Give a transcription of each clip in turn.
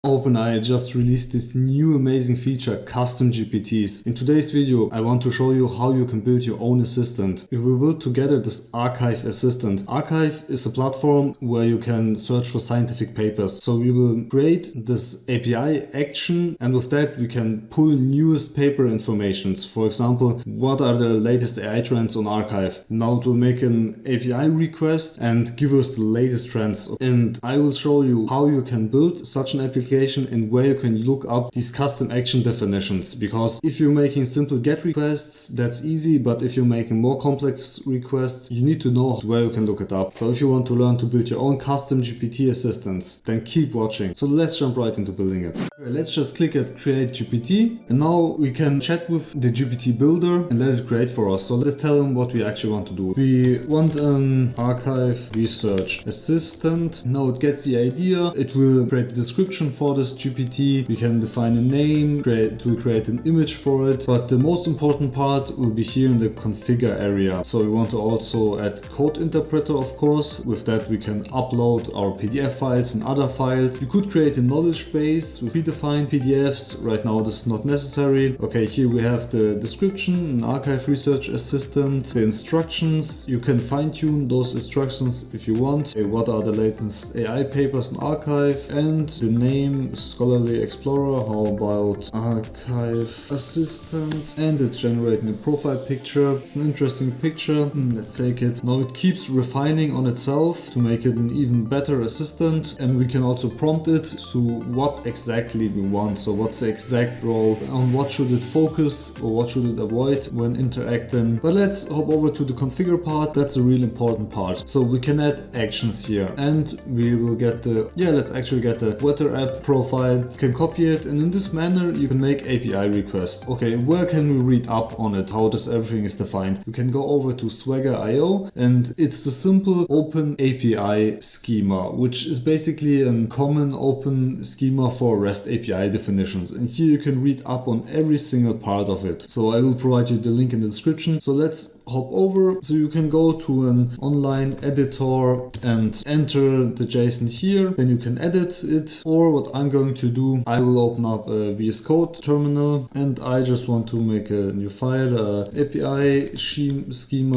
OpenAI just released this new amazing feature, custom GPTs. In today's video, I want to show you how you can build your own assistant. We will build together this arxiv assistant. Arxiv is a platform where you can search for scientific papers. So we will create this API action, and with that we can pull newest paper informations. For example, what are the latest AI trends on arxiv? Now it will make an API request and give us the latest trends. And I will show you how you can build such an application and where you can look up these custom action definitions, because if you're making simple GET requests, that's easy, but if you're making more complex requests, you need to know where you can look it up. So if you want to learn to build your own custom GPT assistants, then keep watching. So let's jump right into building it. Okay, let's just click at Create GPT, and now we can chat with the GPT builder and let it create for us. So let's tell them what we actually want to do. We want an arxiv research assistant. Now it gets the idea. It will create a description for this GPT. We can define a name, it will create an image for it, but the most important part will be here in the configure area. So we want to also add code interpreter, of course. With that we can upload our PDF files and other files. You could create a knowledge base with predefined PDFs. Right now this is not necessary. Okay, here we have the description, an arxiv research assistant, the instructions. You can fine-tune those instructions if you want. Okay, what are the latest AI papers in arxiv, and the name Scholarly Explorer. How about arxiv assistant? And it's generating a profile picture. It's an interesting picture. Let's take it. Now it keeps refining on itself to make it an even better assistant, and we can also prompt it to what exactly we want. So what's the exact role, on what should it focus or what should it avoid when interacting. But let's hop over to the configure part. That's a really important part. So we can add actions here, and we will get let's actually get the weather app profile. You can copy it, and in this manner you can make API requests. Okay, where can we read up on it? How does everything is defined? You can go over to Swagger.io, and it's the simple open API schema, which is basically a common open schema for REST API definitions. And here you can read up on every single part of it. So I will provide you the link in the description. So let's hop over. So you can go to an online editor and enter the JSON here. Then you can edit it, or what I'm going to do, I will open up a VS Code terminal, and I just want to make a new file, API schema.json,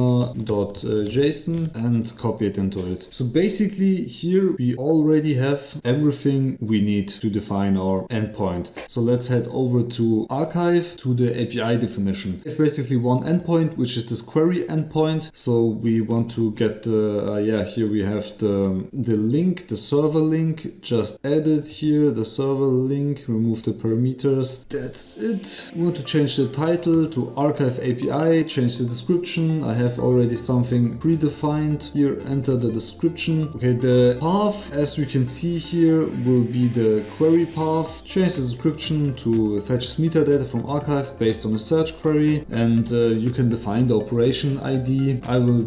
and copy it into it. So basically here we already have everything we need to define our endpoint. So let's head over to arxiv, to the API definition. We have basically one endpoint, which is this query endpoint. So we want to get here we have the link, the server link. Just add it here, the server link, remove the parameters. That's it. We want to change the title to arxiv API, change the description. I have already something predefined here. Enter the description. Okay, the path, as we can see here, will be the query path. Change the description to fetches metadata from arxiv based on a search query, and you can define the operation ID. I will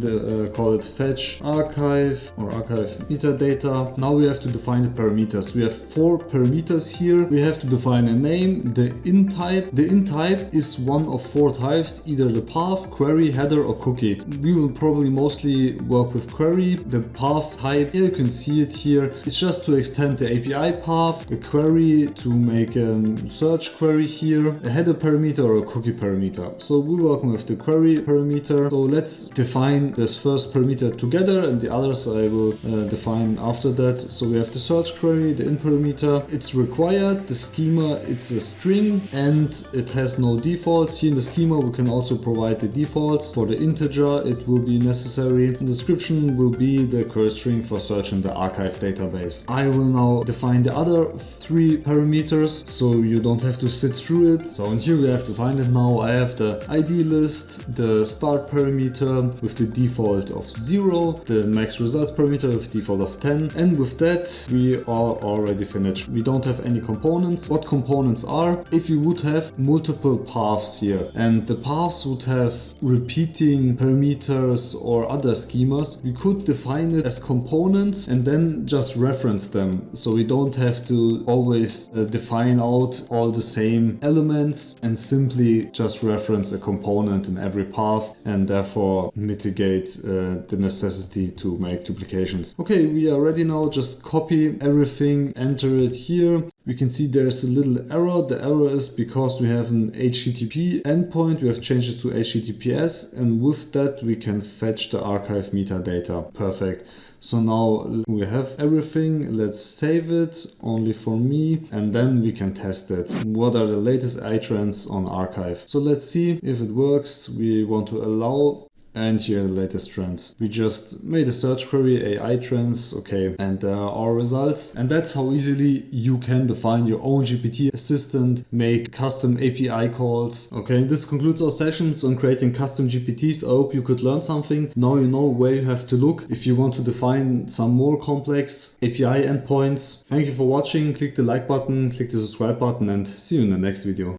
call it fetch arxiv or arxiv metadata. Now we have to define the parameters. We have 4 parameters here. We have to define a name, the in type. The in type is one of 4 types, either the path, query, header, or cookie. We will probably mostly work with query. The path type, here you can see it here. It's just to extend the API path, a query to make a search query here, a header parameter or a cookie parameter. So we're working with the query parameter. So let's define this first parameter together, and the others I will define after that. So we have the search query, the in parameter. It's required. The schema, it's a string, and it has no defaults. Here in the schema we can also provide the defaults. For the integer it will be necessary. The description will be the query string for searching the arxiv database. I will now define the other 3 parameters, so you don't have to sit through it. So in here we have defined it now. I have the ID list, the start parameter with the default of 0, the max results parameter with default of 10, and with that we are already finished. We don't have any components. What components are? If you would have multiple paths here, and the paths would have repeating parameters or other schemas, we could define it as components and then just reference them. So we don't have to always define out all the same elements and simply just reference a component in every path, and therefore mitigate the necessity to make duplications. Okay, we are ready now. Just copy everything, enter it here, we can see there's a little error. The error is because we have an HTTP endpoint, we have changed it to HTTPS, and with that we can fetch the archive metadata. Perfect. So now we have everything. Let's save it only for me, and then we can test it. What are the latest AI trends on archive? So let's see if it works. We want to allow, and here are the latest trends. We just made a search query, AI trends, okay, and there are our results. And that's how easily you can define your own GPT assistant, make custom API calls. Okay, this concludes our sessions on creating custom GPTs. I hope you could learn something. Now you know where you have to look if you want to define some more complex API endpoints. Thank you for watching. Click the like button, click the subscribe button, and see you in the next video.